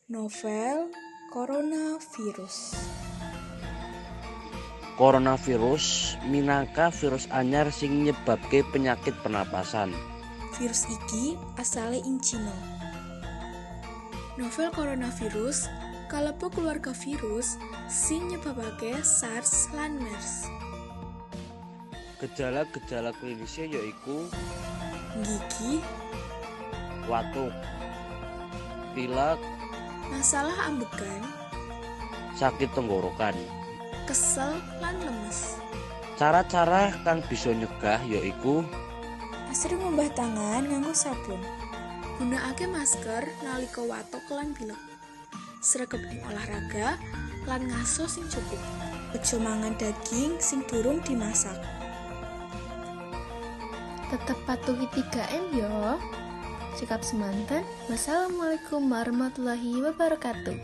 Novel coronavirus. Coronavirus minangka virus anyar sing nyebabke penyakit pernapasan. Virus iki asale ing Cina. Novel coronavirus kalebu keluarga virus sing nyebabake SARS lan MERS. Gejala-gejala klinisnya yaiku Gigi, watuk, pilek, masalah ambegan, sakit tenggorokan. kesel lan lemes. Cara-cara kang bisa nyegah yaiku Sering ngumbah tangan nganggo sabun. Gunakake masker nalika watuk lan pilek. Sregep ing olahraga lan ngaso sing cukup. Aja mangan daging sing durung dimasak. Tetap patuhi 3M yo. Sikap semanten. Wassalamualaikum warahmatullahi wabarakatuh.